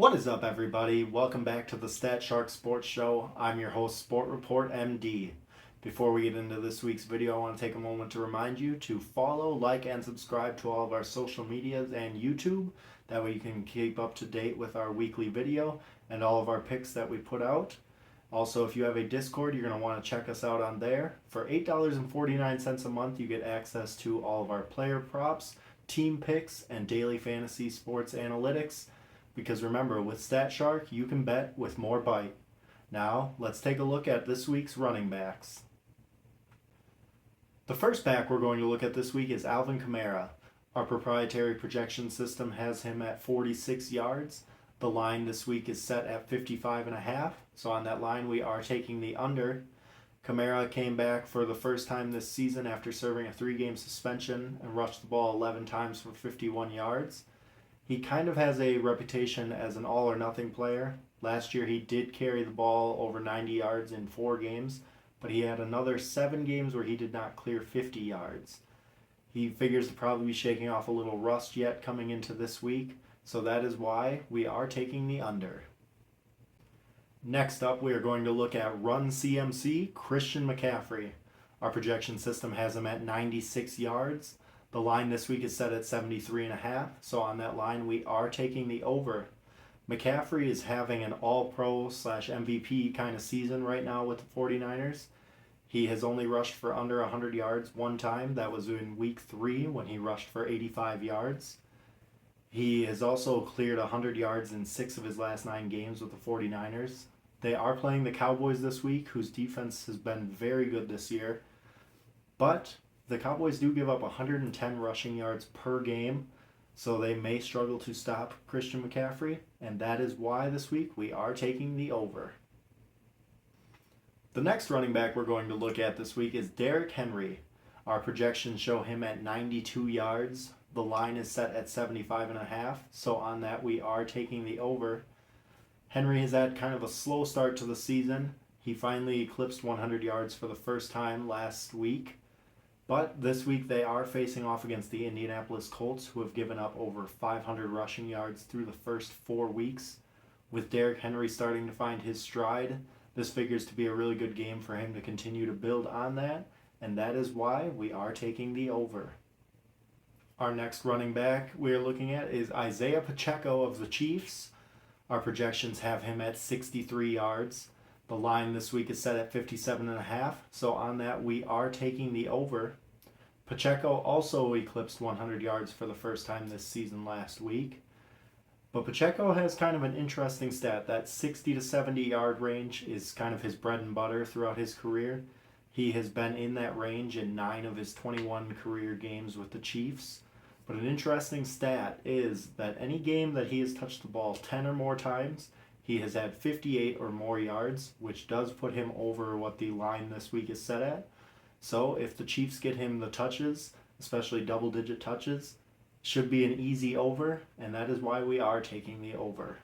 What is up, everybody? Welcome back to the StatShark Sports Show. I'm your host, Sport Report MD. Before we get into this week's video, I want to take a moment to remind you to follow, like, and subscribe to all of our social medias and YouTube. That way you can keep up to date with our weekly video and all of our picks that we put out. Also, if you have a Discord, you're going to want to check us out on there. For $8.49 a month, you get access to all of our player props, team picks, and daily fantasy sports analytics. Because remember, with StatShark, you can bet with more bite. Now, let's take a look at this week's running backs. The first back we're going to look at this week is Alvin Kamara. Our proprietary projection system has him at 46 yards. The line this week is set at 55.5. So on that line, we are taking the under. Kamara came back for the first time this season after serving a 3-game suspension and rushed the ball 11 times for 51 yards. He kind of has a reputation as an all-or-nothing player. Last year he did carry the ball over 90 yards in 4 games, but he had another 7 games where he did not clear 50 yards. He figures to probably be shaking off a little rust yet coming into this week, so that is why we are taking the under. Next up, we are going to look at Run CMC, Christian McCaffrey. Our projection system has him at 96 yards. The line this week is set at 73.5, so on that line we are taking the over. McCaffrey is having an all-pro / MVP kind of season right now with the 49ers. He has only rushed for under 100 yards one time. That was in week 3 when he rushed for 85 yards. He has also cleared 100 yards in 6 of his last 9 games with the 49ers. They are playing the Cowboys this week, whose defense has been very good this year. But the Cowboys do give up 110 rushing yards per game, so they may struggle to stop Christian McCaffrey, and that is why this week we are taking the over. The next running back we're going to look at this week is Derrick Henry. Our projections show him at 92 yards. The line is set at 75.5, so on that we are taking the over. Henry has had kind of a slow start to the season. He finally eclipsed 100 yards for the first time last week. But this week they are facing off against the Indianapolis Colts, who have given up over 500 rushing yards through the first 4 weeks. With Derrick Henry starting to find his stride, this figures to be a really good game for him to continue to build on that, and that is why we are taking the over. Our next running back we are looking at is Isaiah Pacheco of the Chiefs. Our projections have him at 63 yards. The line this week is set at 57.5, so on that we are taking the over. Pacheco also eclipsed 100 yards for the first time this season last week. But Pacheco has kind of an interesting stat. That 60 to 70 yard range is kind of his bread and butter throughout his career. He has been in that range in 9 of his 21 career games with the Chiefs. But an interesting stat is that any game that he has touched the ball 10 or more times, he has had 58 or more yards, which does put him over what the line this week is set at. So if the Chiefs get him the touches, especially double-digit touches, should be an easy over, and that is why we are taking the over.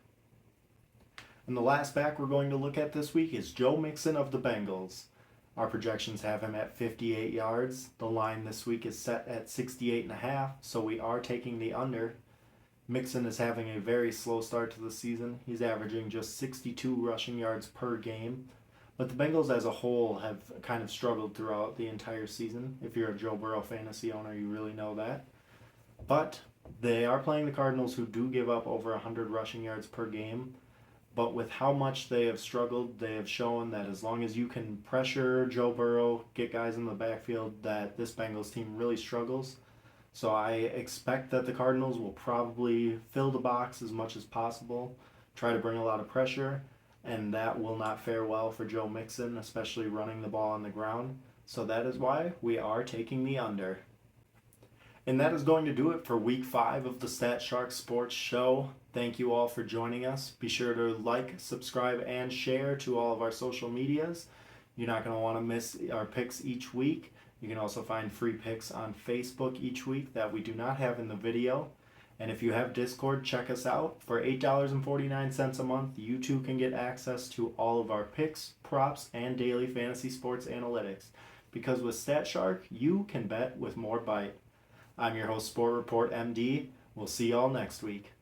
And the last back we're going to look at this week is Joe Mixon of the Bengals. Our projections have him at 58 yards. The line this week is set at 68.5, so we are taking the under. Mixon is having a very slow start to the season. He's averaging just 62 rushing yards per game. But the Bengals as a whole have kind of struggled throughout the entire season. If you're a Joe Burrow fantasy owner, you really know that. But they are playing the Cardinals, who do give up over 100 rushing yards per game. But with how much they have struggled, they have shown that as long as you can pressure Joe Burrow, get guys in the backfield, that this Bengals team really struggles. So I expect that the Cardinals will probably fill the box as much as possible, try to bring a lot of pressure, and that will not fare well for Joe Mixon, especially running the ball on the ground. So that is why we are taking the under. And that is going to do it for week 5 of the StatShark Sports Show. Thank you all for joining us. Be sure to like, subscribe, and share to all of our social medias. You're not going to want to miss our picks each week. You can also find free picks on Facebook each week that we do not have in the video. And if you have Discord, check us out. For $8.49 a month, you too can get access to all of our picks, props, and daily fantasy sports analytics. Because with StatShark, you can bet with more bite. I'm your host, Sport Report MD. We'll see y'all next week.